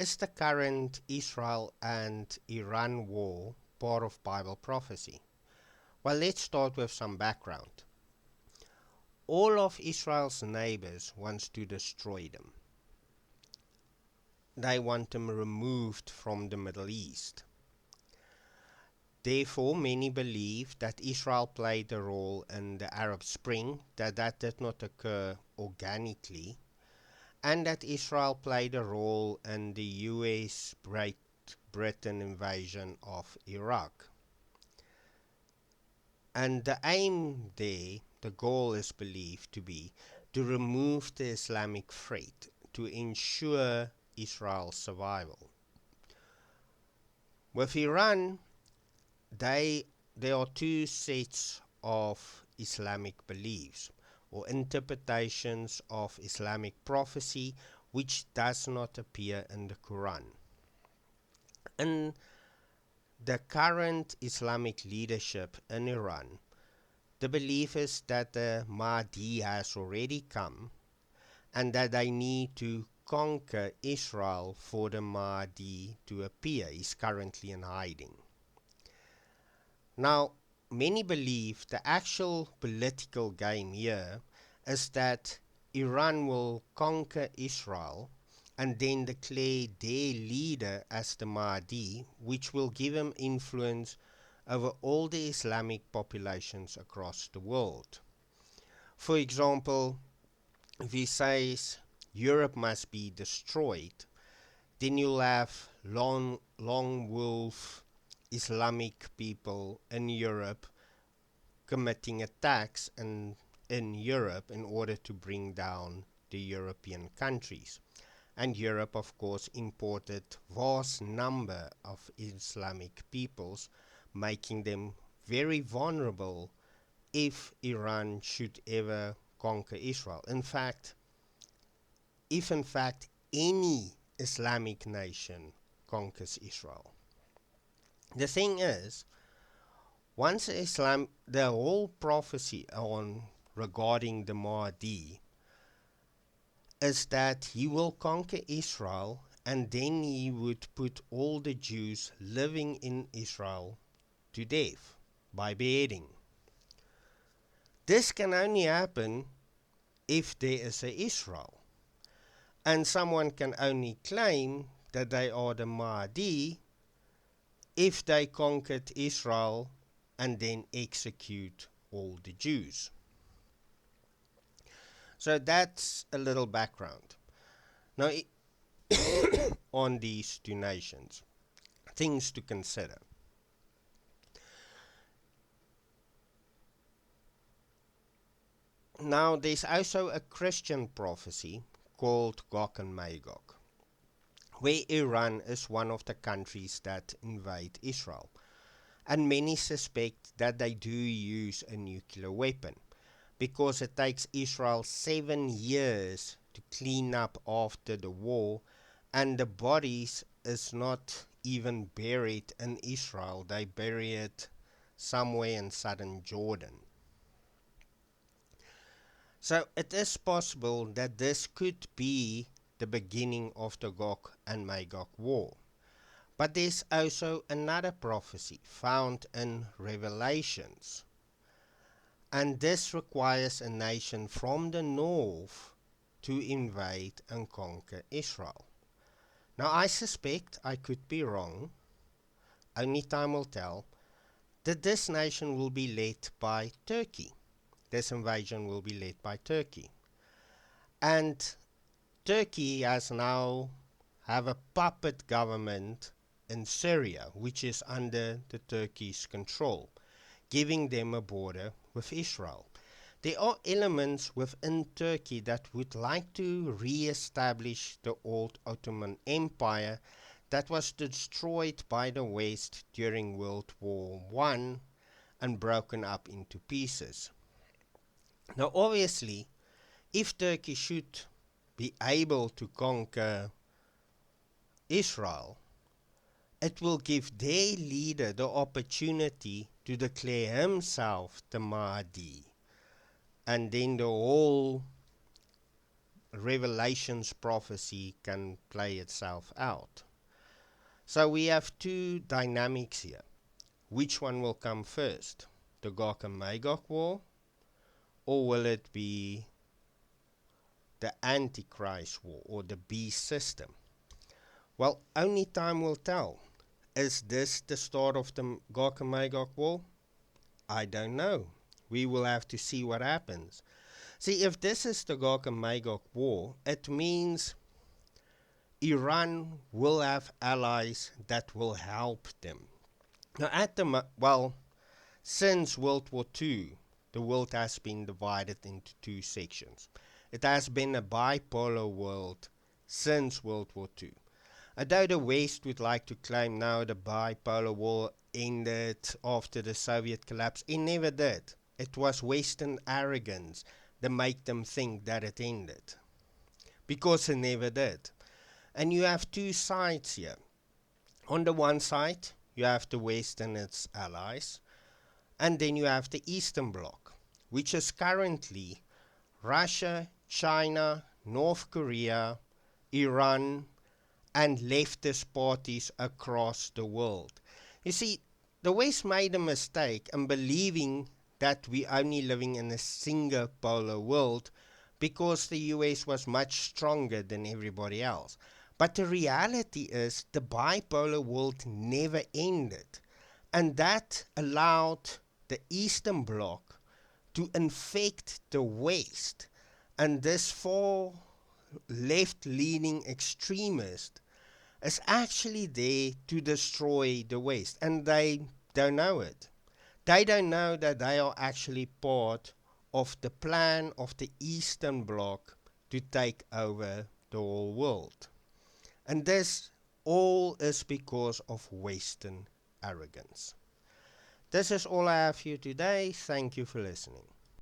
Is the current Israel and Iran war part of Bible prophecy? Well, let's start with some background. All of Israel's neighbors wants to destroy them. They want them removed from the Middle East. Therefore, many believe that Israel played a role in the Arab Spring, that did not occur organically, and that Israel played a role in the US Great Britain invasion of Iraq. And the aim there, the goal is believed to be to remove the Islamic threat to ensure Israel's survival. With Iran, they there are two sets of Islamic beliefs or interpretations of Islamic prophecy which does not appear in the Quran. In the current Islamic leadership in Iran, the belief is that the Mahdi has already come and that they need to conquer Israel for the Mahdi to appear. He's currently in hiding. Now, many believe the actual political game here is that Iran will conquer Israel and then declare their leader as the Mahdi, which will give him influence over all the Islamic populations across the world. For example, if he says Europe must be destroyed, then you'll have long wolf Islamic people in Europe committing attacks in Europe in order to bring down the European countries. And Europe, of course, imported vast number of Islamic peoples, making them very vulnerable if Iran should ever conquer Israel. If in fact any Islamic nation conquers Israel. The thing is, once Islam, the whole prophecy on regarding the Mahdi is that he will conquer Israel and then he would put all the Jews living in Israel to death by beheading. This can only happen if there is a Israel. And someone can only claim that they are the Mahdi if they conquered Israel and then execute all the Jews. So that's a little background. Now, on these two nations, things to consider. Now, there's also a Christian prophecy called Gog and Magog, where Iran is one of the countries that invade Israel. And many suspect that they do use a nuclear weapon, because it takes Israel 7 years to clean up after the war, and the bodies is not even buried in Israel. They bury it somewhere in southern Jordan. So it is possible that this could be the beginning of the Gog and Magog war. But there's also another prophecy found in Revelations, and this requires a nation from the north to invade and conquer Israel. Now, I suspect, I could be wrong, only time will tell, that this nation will be led by Turkey. This invasion will be led by Turkey. And Turkey has now have a puppet government in Syria, which is under the Turkish control, giving them a border with Israel. There are elements within Turkey that would like to re-establish the old Ottoman Empire that was destroyed by the West during World War I and broken up into pieces. Now, obviously, if Turkey should be able to conquer Israel, it will give their leader the opportunity to declare himself the Mahdi. And then the whole Revelation's prophecy can play itself out. So we have two dynamics here. Which one will come first? The Gog and Magog war? Or will it be the Antichrist war or the beast system? Well, only time will tell. Is this the start of the Gog and Magog war? I don't know. We will have to see what happens. See, if this is the Gog and Magog war, it means Iran will have allies that will help them. Now, since World War II, the world has been divided into two sections. It has been a bipolar world since World War II. Although the West would like to claim now the bipolar war ended after the Soviet collapse, it never did. It was Western arrogance that made them think that it ended. Because it never did. And you have two sides here. On the one side, you have the West and its allies. And then you have the Eastern Bloc, which is currently Russia, China, North Korea, Iran, and leftist parties across the world. You see, the West made a mistake in believing that we only living in a single polar world because the US was much stronger than everybody else. But the reality is the bipolar world never ended. And that allowed the Eastern Bloc to infect the West. And this far left-leaning extremist is actually there to destroy the West. And they don't know it. They don't know that they are actually part of the plan of the Eastern Bloc to take over the whole world. And this all is because of Western arrogance. This is all I have for you today. Thank you for listening.